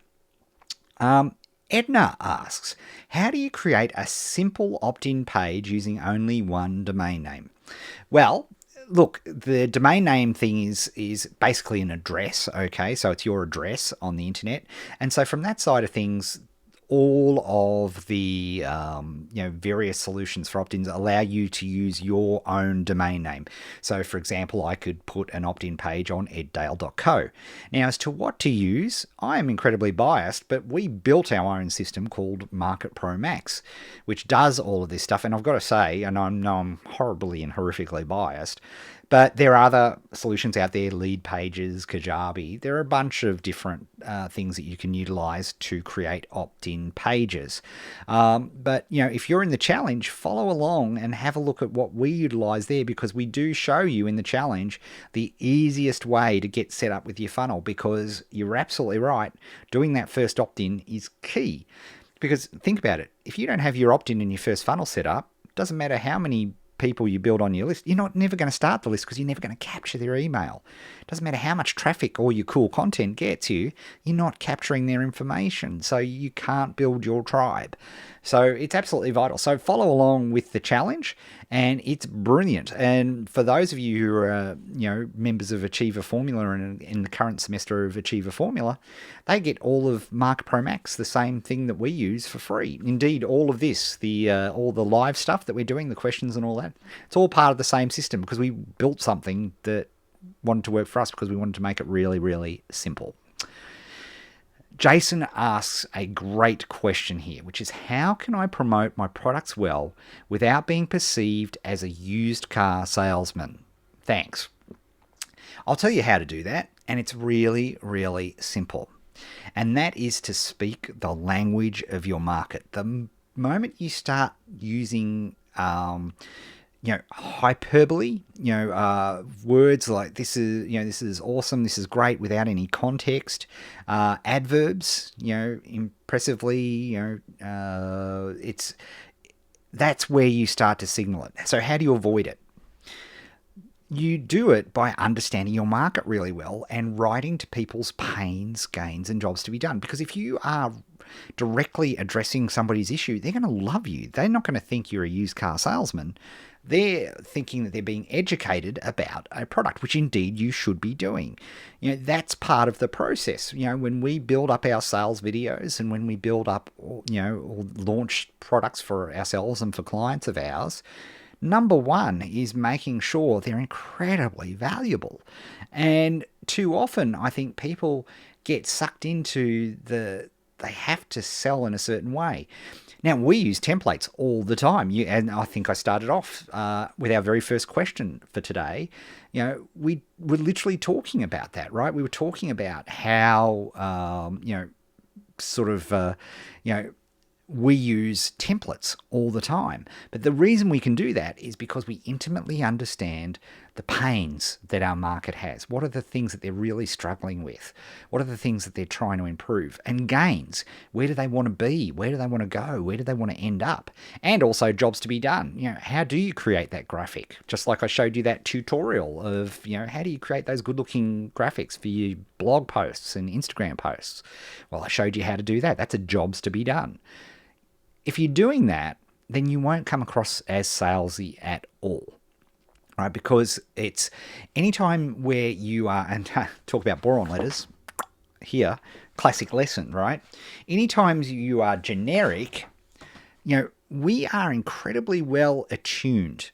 [SPEAKER 1] Edna asks, how do you create a simple opt-in page using only one domain name? Well, look, the domain name thing is basically an address, okay? So it's your address on the internet. And so from that side of things, all of the various solutions for opt-ins allow you to use your own domain name. So, for example, I could put an opt-in page on eddale.co. Now, as to what to use, I am incredibly biased, but we built our own system called Market Pro Max, which does all of this stuff. And I've got to say, and I know I'm horribly and horrifically biased, but there are other solutions out there, Lead Pages, Kajabi. There are a bunch of different things that you can utilize to create opt-in pages. But, if you're in the challenge, follow along and have a look at what we utilize there, because we do show you in the challenge the easiest way to get set up with your funnel, because you're absolutely right. Doing that first opt-in is key. Because think about it. If you don't have your opt-in in your first funnel set up, it doesn't matter how many people you build on your list, you're never going to start the list because you're never going to capture their email. It doesn't matter how much traffic all your cool content gets you're not capturing their information, so you can't build your tribe. So it's absolutely vital. So follow along with the challenge, and it's brilliant. And for those of you who are members of Achiever Formula and in the current semester of Achiever Formula, they get all of Market Pro Max, the same thing that we use, for free. Indeed, all of this, all the live stuff that we're doing, the questions and all that, it's all part of the same system, because we built something that wanted to work for us, because we wanted to make it really, really simple. Jason asks a great question here, which is, how can I promote my products well without being perceived as a used car salesman? Thanks. I'll tell you how to do that, and it's really, really simple. And that is to speak the language of your market. The moment you start using hyperbole, words like this is awesome, this is great, without any context, adverbs, impressively, that's where you start to signal it. So how do you avoid it? You do it by understanding your market really well and writing to people's pains, gains, and jobs to be done. Because if you are directly addressing somebody's issue, they're going to love you. They're not going to think you're a used car salesman. They're thinking that they're being educated about a product, which indeed you should be doing. That's part of the process. When we build up our sales videos and when we build up, or launch products for ourselves and for clients of ours, number one is making sure they're incredibly valuable. And too often, I think people get sucked into they have to sell in a certain way. Now, we use templates all the time. And I think I started off with our very first question for today. We were literally talking about that, right? We were talking about how, we use templates all the time. But the reason we can do that is because we intimately understand the pains that our market has. What are the things that they're really struggling with? What are the things that they're trying to improve? And gains, where do they want to be? Where do they want to go? Where do they want to end up? And also jobs to be done. How do you create that graphic? Just like I showed you that tutorial of, how do you create those good-looking graphics for your blog posts and Instagram posts? Well, I showed you how to do that. That's a jobs to be done. If you're doing that, then you won't come across as salesy at all, right? Because it's anytime where you are, and talk about boron letters here, classic lesson, right? Anytime you are generic, we are incredibly well attuned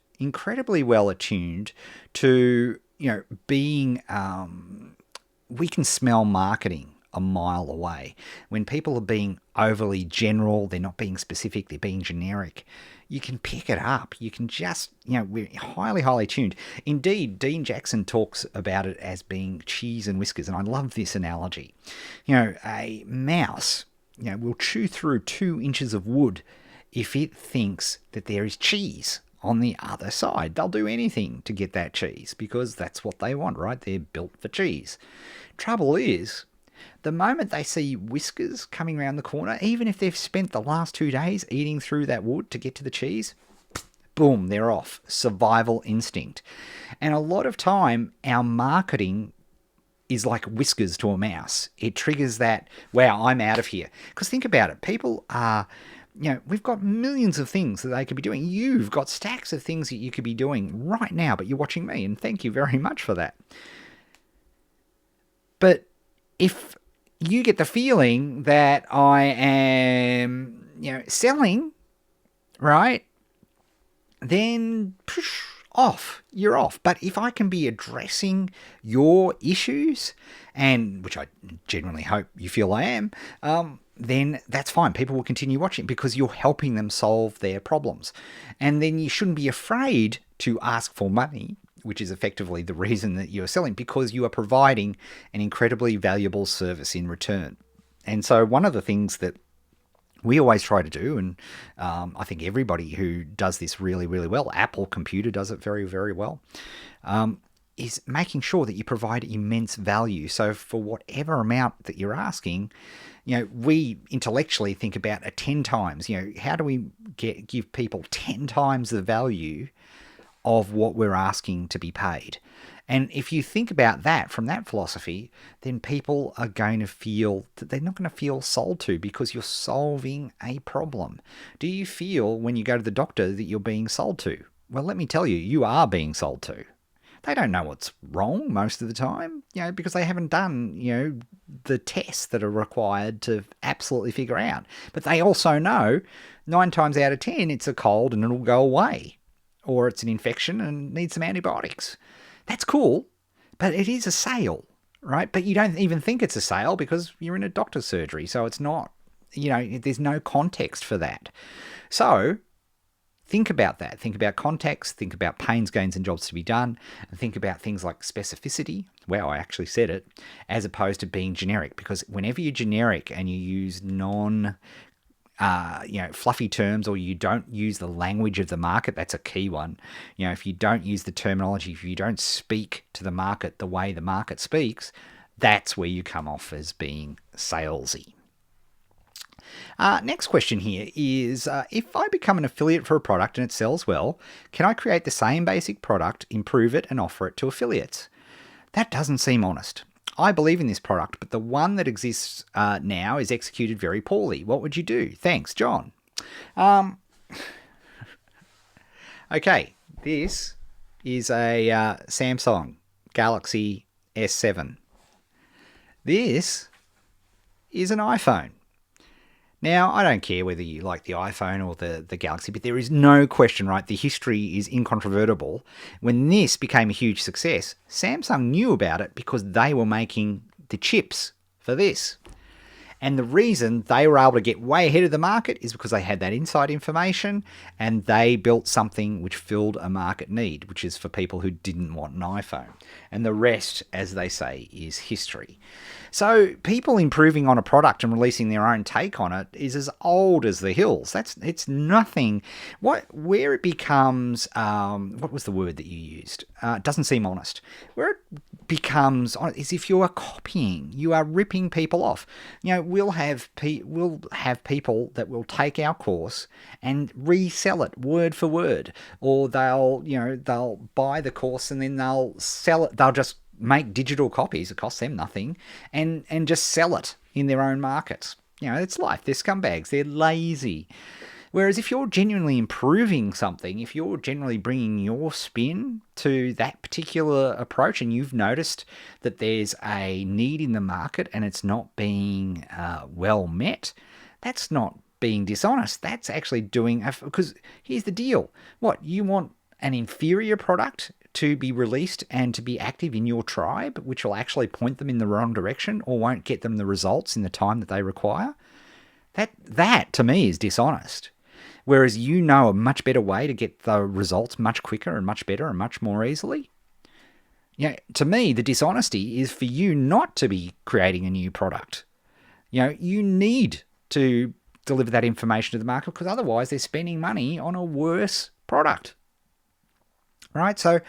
[SPEAKER 1] to, being, we can smell marketing a mile away. When people are being overly general, they're not being specific, they're being generic, you can pick it up. You can just, we're highly, highly tuned. Indeed, Dean Jackson talks about it as being cheese and whiskers, and I love this analogy. A mouse, will chew through 2 inches of wood if it thinks that there is cheese on the other side. They'll do anything to get that cheese because that's what they want, right? They're built for cheese. Trouble is, the moment they see whiskers coming around the corner, even if they've spent the last 2 days eating through that wood to get to the cheese, boom, they're off. Survival instinct. And a lot of time, our marketing is like whiskers to a mouse. It triggers that, wow, I'm out of here. Because think about it. People are... we've got millions of things that they could be doing. You've got stacks of things that you could be doing right now, but you're watching me, and thank you very much for that. But if you get the feeling that I am, selling, right, then you're off. But if I can be addressing your issues, and which I genuinely hope you feel I am, then that's fine. People will continue watching because you're helping them solve their problems. And then you shouldn't be afraid to ask for money, which is effectively the reason that you're selling, because you are providing an incredibly valuable service in return. And so one of the things that we always try to do, and I think everybody who does this really, really well, Apple Computer does it very, very well, is making sure that you provide immense value. So for whatever amount that you're asking, we intellectually think about 10 times. How do we give people 10 times the value of what we're asking to be paid? And if you think about that from that philosophy, then people are going to feel that they're not going to feel sold to because you're solving a problem. Do you feel when you go to the doctor that you're being sold to? Well, let me tell you, you are being sold to. They don't know what's wrong most of the time, because they haven't done, the tests that are required to absolutely figure out. But they also know 9 times out of 10 it's a cold and it'll go away, or it's an infection and needs some antibiotics. That's cool, but it is a sale, right? But you don't even think it's a sale because you're in a doctor's surgery, so it's not, there's no context for that. So think about that. Think about context. Think about pains, gains, and jobs to be done. And think about things like specificity. Wow, I actually said it. As opposed to being generic. Because whenever you're generic and you use fluffy terms, or you don't use the language of the market, that's a key one. If you don't use the terminology, if you don't speak to the market the way the market speaks, that's where you come off as being salesy. Next question here is, if I become an affiliate for a product and it sells well, can I create the same basic product, improve it, and offer it to affiliates? That doesn't seem honest. I believe in this product, but the one that exists now is executed very poorly. What would you do? Thanks, John. Okay, this is a Samsung Galaxy S7. This is an iPhone. Now, I don't care whether you like the iPhone or the Galaxy, but there is no question, right? The history is incontrovertible. When this became a huge success, Samsung knew about it because they were making the chips for this. And the reason they were able to get way ahead of the market is because they had that inside information and they built something which filled a market need, which is for people who didn't want an iPhone. And the rest, as they say, is history. So people improving on a product and releasing their own take on it is as old as the hills. It's nothing. Where it becomes, what was the word that you used? Doesn't seem honest. Where it becomes honest is if you are copying, you are ripping people off. We'll have people that will take our course and resell it word for word, or they'll buy the course and then they'll sell it. They'll just make digital copies, it costs them nothing, and just sell it in their own markets. It's life. They're scumbags. They're lazy. Whereas if you're genuinely improving something, if you're generally bringing your spin to that particular approach and you've noticed that there's a need in the market and it's not being well met, that's not being dishonest. That's actually doing, because here's the deal. What, you want an inferior product to be released and to be active in your tribe, which will actually point them in the wrong direction or won't get them the results in the time that they require, that to me is dishonest. Whereas you know a much better way to get the results much quicker and much better and much more easily. To me, the dishonesty is for you not to be creating a new product. You need to deliver that information to the market, because otherwise they're spending money on a worse product. Right? So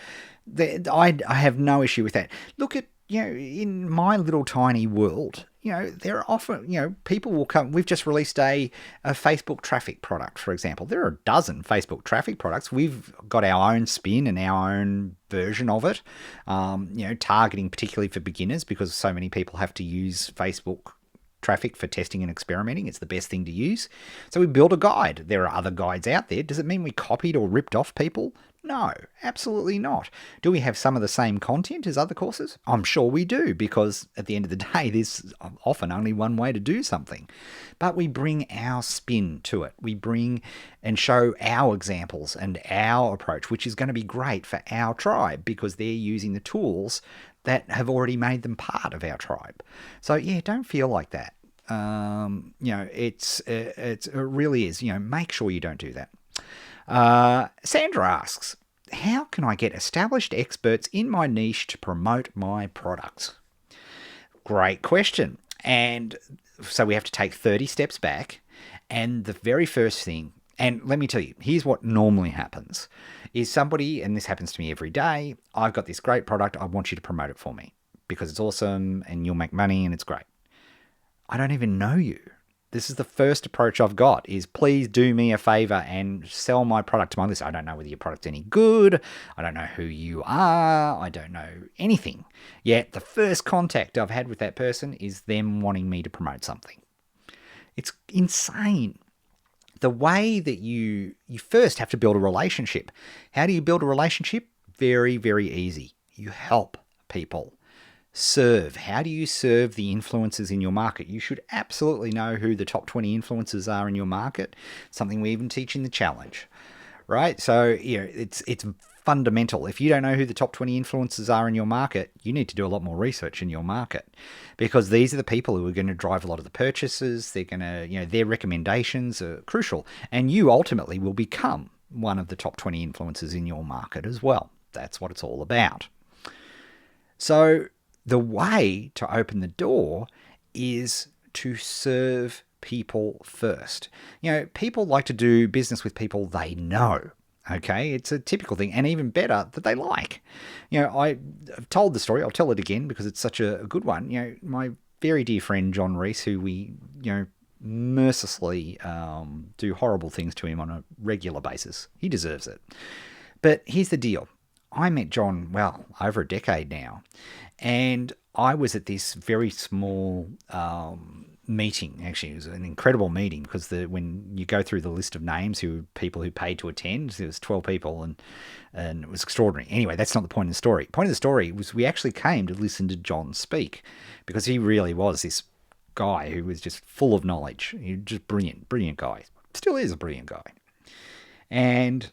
[SPEAKER 1] I have no issue with that. Look at, in my little tiny world, there are often, people will come. We've just released a Facebook traffic product, for example. There are a dozen Facebook traffic products. We've got our own spin and our own version of it, targeting particularly for beginners, because so many people have to use Facebook traffic for testing and experimenting. It's the best thing to use. So we built a guide. There are other guides out there. Does it mean we copied or ripped off people? No, absolutely not. Do we have some of the same content as other courses? I'm sure we do, because at the end of the day, there's often only one way to do something. But we bring our spin to it. We bring and show our examples and our approach, which is going to be great for our tribe, because they're using the tools that have already made them part of our tribe. So don't feel like that. It really is. Make sure you don't do that. Sandra asks, how can I get established experts in my niche to promote my products? Great question. And so we have to take 30 steps back. And the very first thing, and let me tell you, here's what normally happens, is somebody, and this happens to me every day, I've got this great product, I want you to promote it for me because it's awesome and you'll make money and it's great. I don't even know you. This is the first approach I've got, is please do me a favor and sell my product to my list. I don't know whether your product's any good. I don't know who you are. I don't know anything. Yet the first contact I've had with that person is them wanting me to promote something. It's insane. The way that you first have to build a relationship. How do you build a relationship? Very, very easy. You help people. Serve. How do you serve the influencers in your market? You should absolutely know who the top 20 influencers are in your market. Something we even teach in the challenge, right? So it's fundamental. If you don't know who the top 20 influencers are in your market, you need to do a lot more research in your market, because these are the people who are going to drive a lot of the purchases. They're going to, their recommendations are crucial, and you ultimately will become one of the top 20 influencers in your market as well. That's what it's all about. So the way to open the door is to serve people first. People like to do business with people they know. Okay, it's a typical thing, and even better, that they like. I've told the story. I'll tell it again because it's such a good one. My very dear friend John Reese, who we mercilessly do horrible things to him on a regular basis. He deserves it. But here's the deal. I met John, over a decade now, and I was at this very small meeting. Actually, it was an incredible meeting, because when you go through the list of names people who paid to attend, there was 12 people, and it was extraordinary. Anyway, that's not the point of the story. The point of the story was we actually came to listen to John speak, because he really was this guy who was just full of knowledge. He was just brilliant guy. Still is a brilliant guy. And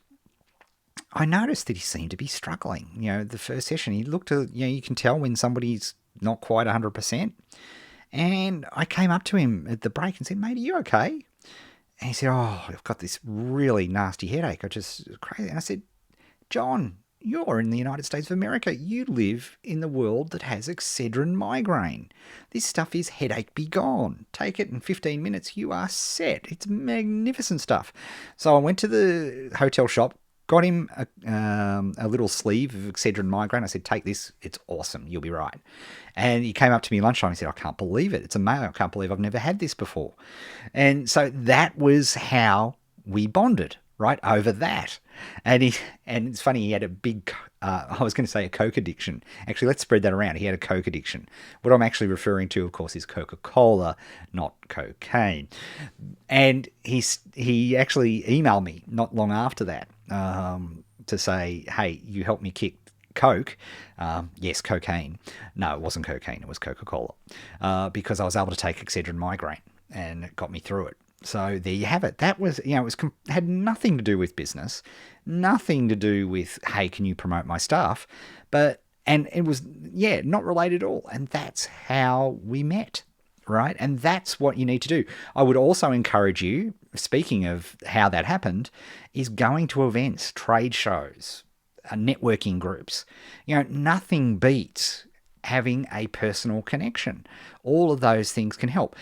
[SPEAKER 1] I noticed that he seemed to be struggling. The first session, he looked at, you can tell when somebody's not quite 100%. And I came up to him at the break and said, mate, are you okay? And he said, oh, I've got this really nasty headache. Crazy. And I said, John, you're in the United States of America. You live in the world that has Excedrin migraine. This stuff is headache be gone. Take it in 15 minutes. You are set. It's magnificent stuff. So I went to the hotel shop, got him a little sleeve of Excedrin migraine. I said, take this. It's awesome. You'll be right. And he came up to me lunchtime. He said, I can't believe it. It's amazing. I can't believe I've never had this before. And so that was how we bonded, right, over that. And it's funny, he had a big, I was going to say a Coke addiction. Actually, let's spread that around. He had a Coke addiction. What I'm actually referring to, of course, is Coca-Cola, not cocaine. And he actually emailed me not long after that to say, hey, you helped me kick Coke. Yes, cocaine. No, it wasn't cocaine. It was Coca-Cola. Because I was able to take Excedrin migraine, and it got me through it. So there you have it. That was, it was had nothing to do with business, nothing to do with, hey, can you promote my stuff? And it was, not related at all. And that's how we met, right? And that's what you need to do. I would also encourage you, speaking of how that happened, is going to events, trade shows, networking groups. Nothing beats having a personal connection. All of those things can help.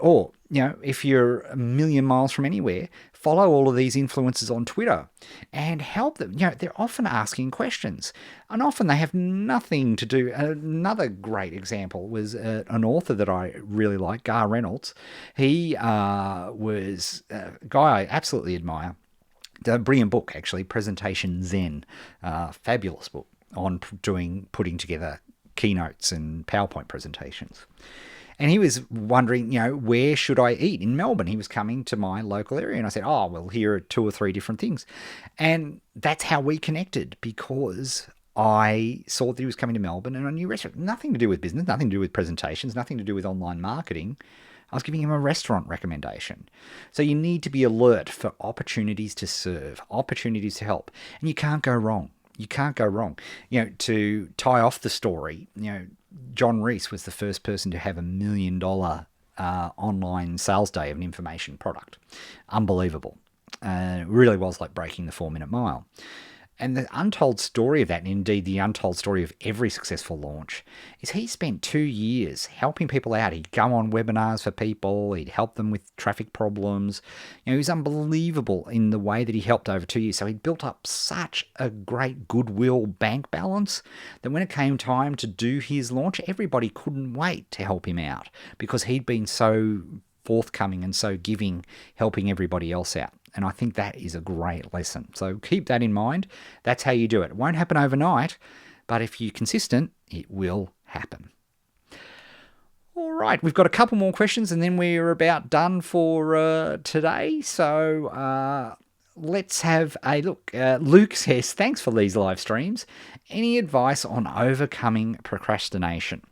[SPEAKER 1] Or, if you're a million miles from anywhere, follow all of these influencers on Twitter and help them. They're often asking questions, and often they have nothing to do. Another great example was an author that I really like, Gar Reynolds. He was a guy I absolutely admire. A brilliant book, actually, Presentation Zen. Fabulous book on putting together keynotes and PowerPoint presentations. And he was wondering, where should I eat in Melbourne? He was coming to my local area. And I said, oh, well, here are 2 or 3 different things. And that's how we connected, because I saw that he was coming to Melbourne and I knew restaurant. Nothing to do with business, nothing to do with presentations, nothing to do with online marketing. I was giving him a restaurant recommendation. So you need to be alert for opportunities to serve, opportunities to help. And you can't go wrong. You can't go wrong. To tie off the story, John Reese was the first person to have $1 million online sales day of an information product. Unbelievable. It really was like breaking the 4-minute mile. And the untold story of that, and indeed the untold story of every successful launch, is he spent 2 years helping people out. He'd go on webinars for people. He'd help them with traffic problems. He was unbelievable in the way that he helped over 2 years. So he'd built up such a great goodwill bank balance that when it came time to do his launch, everybody couldn't wait to help him out because he'd been so forthcoming and so giving, helping everybody else out. And I think that is a great lesson. So keep that in mind. That's how you do it. It won't happen overnight, but if you're consistent, it will happen. All right, we've got a couple more questions and then we're about done for today. So let's have a look. Luke says, thanks for these live streams. Any advice on overcoming procrastination?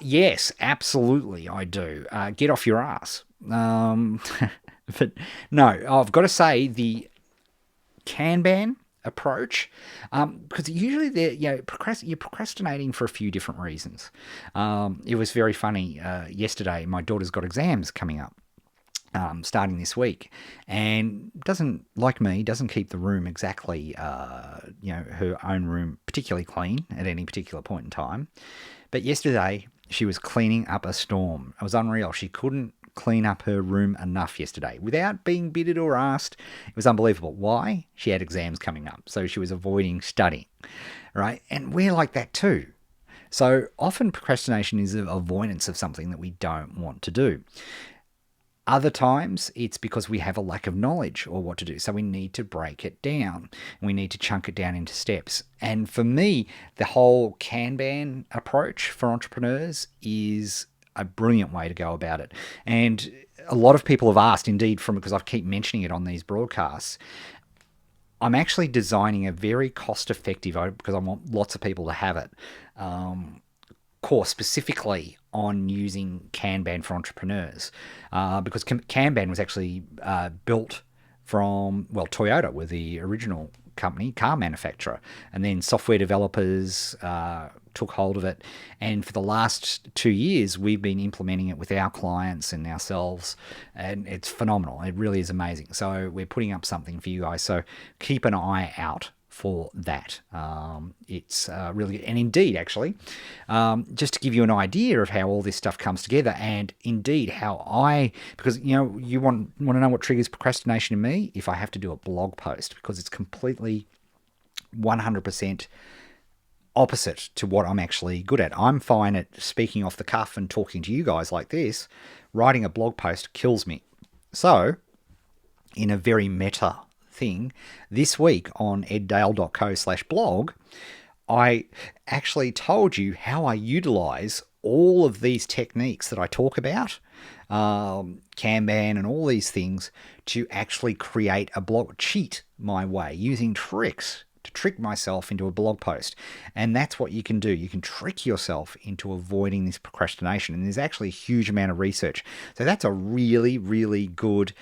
[SPEAKER 1] Yes, absolutely, I do. Get off your ass. But no, I've got to say the Kanban approach, because usually you're procrastinating for a few different reasons. It was very funny yesterday. My daughter's got exams coming up. Starting this week, and doesn't keep the room exactly, her own room particularly clean at any particular point in time. But yesterday she was cleaning up a storm. It was unreal. She couldn't clean up her room enough yesterday without being bidded or asked. It was unbelievable. Why? She had exams coming up, so she was avoiding studying, right? And we're like that too. So often procrastination is an avoidance of something that we don't want to do. Other times, it's because we have a lack of knowledge or what to do. So we need to break it down. We need to chunk it down into steps. And for me, the whole Kanban approach for entrepreneurs is a brilliant way to go about it. And a lot of people have asked, indeed, because I keep mentioning it on these broadcasts, I'm actually designing a very cost-effective, because I want lots of people to have it, course specifically on using Kanban for entrepreneurs, because Kanban was actually built from, Toyota were the original company, car manufacturer, and then software developers took hold of it, and for the last 2 years we've been implementing it with our clients and ourselves, and it's phenomenal. It really is amazing. So we're putting up something for you guys, so keep an eye out for that. It's really, and indeed, actually, just to give you an idea of how all this stuff comes together, and indeed how because you want to know what triggers procrastination in me? If I have to do a blog post, because it's completely 100% opposite to what I'm actually good at. I'm fine at speaking off the cuff and talking to you guys like this. Writing a blog post kills me. So, in a very meta thing, this week on eddale.co/blog, I actually told you how I utilize all of these techniques that I talk about, Kanban and all these things, to actually create a blog, cheat my way using tricks to trick myself into a blog post. And that's what you can do. You can trick yourself into avoiding this procrastination. And there's actually a huge amount of research. So that's a really, really good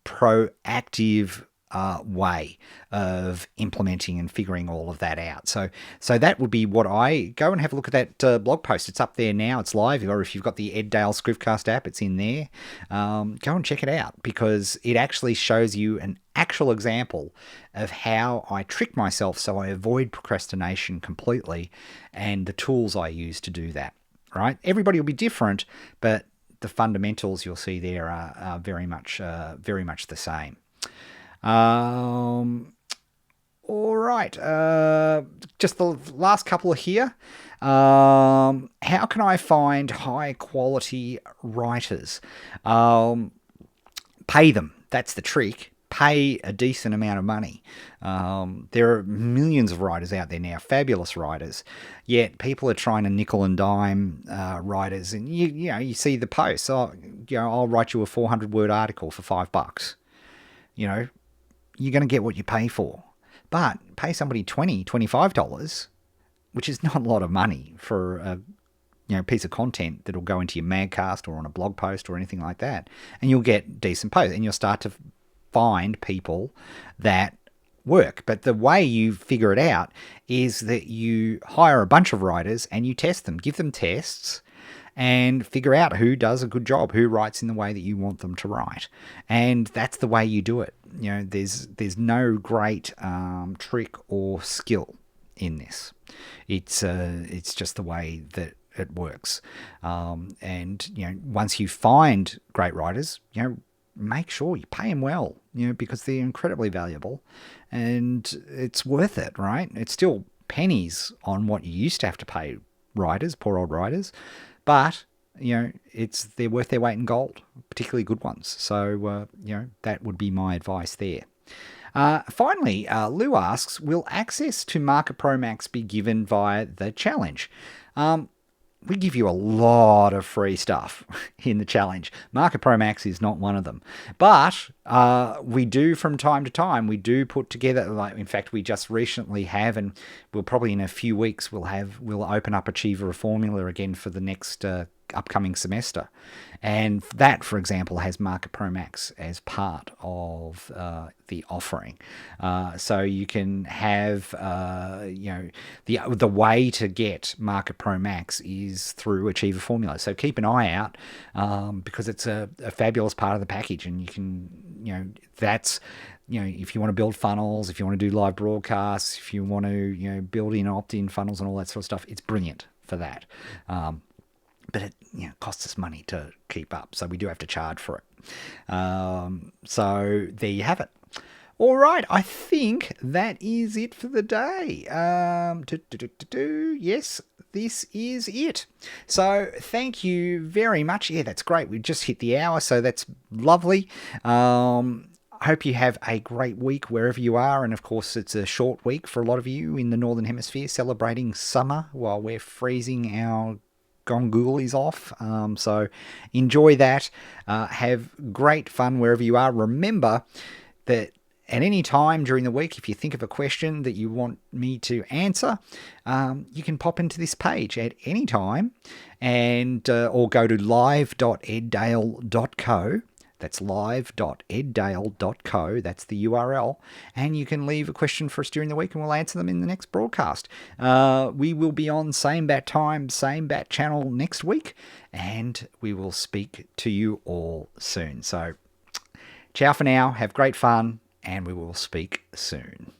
[SPEAKER 1] proactive way of implementing and figuring all of that out. So that would be what I go and have a look at that blog post. It's up there now. It's live. Or if you've got the Ed Dale Scriptcast app, it's in there. Go and check it out because it actually shows you an actual example of how I trick myself so I avoid procrastination completely and the tools I use to do that. Right? Everybody will be different, but the fundamentals you'll see there are very much the same. All right. Just the last couple here. How can I find high quality writers? Pay them. That's the trick. Pay a decent amount of money. There are millions of writers out there now, fabulous writers, yet people are trying to nickel and dime writers. And you see the posts. I'll write you a 400-word article for $5. You're going to get what you pay for. But pay somebody $20, $25, which is not a lot of money for a piece of content that'll go into your magcast or on a blog post or anything like that. And you'll get decent posts and you'll start to find people that work. But the way you figure it out is that you hire a bunch of writers and you test them, give them tests, and figure out who does a good job, who writes in the way that you want them to write. And that's the way you do it. There's no great trick or skill in this. It's just the way that it works. And once you find great writers, make sure you pay them well, because they're incredibly valuable and it's worth it, right? It's still pennies on what you used to have to pay writers, poor old writers. But, they're worth their weight in gold, particularly good ones. So, that would be my advice there. Finally, Lou asks, will access to Market Pro Max be given via the challenge? We give you a lot of free stuff in the challenge. Market Pro Max is not one of them. But we do from time to time, we do put together, in fact, we just recently have, and we'll probably in a few weeks, we'll open up Achiever Formula again for the next upcoming semester. And that, for example, has Market Pro Max as part of the offering. So you can have, the way to get Market Pro Max is through Achiever Formula. So keep an eye out because it's a fabulous part of the package. And you can, that's, if you want to build funnels, if you want to do live broadcasts, if you want to, build in opt-in funnels and all that sort of stuff, it's brilliant for that. But it costs us money to keep up, so we do have to charge for it. So there you have it. All right, I think that is it for the day. Yes, this is it. So thank you very much. Yeah, that's great. We just hit the hour, so that's lovely. I hope you have a great week wherever you are. And of course, it's a short week for a lot of you in the Northern Hemisphere celebrating summer while we're freezing our gongoolies off. So enjoy that. Have great fun wherever you are. Remember that at any time during the week, if you think of a question that you want me to answer, you can pop into this page at any time and or go to live.eddale.co. That's live.eddale.co. That's the URL. And you can leave a question for us during the week and we'll answer them in the next broadcast. We will be on same bat time, same bat channel next week. And we will speak to you all soon. So ciao for now. Have great fun. And we will speak soon.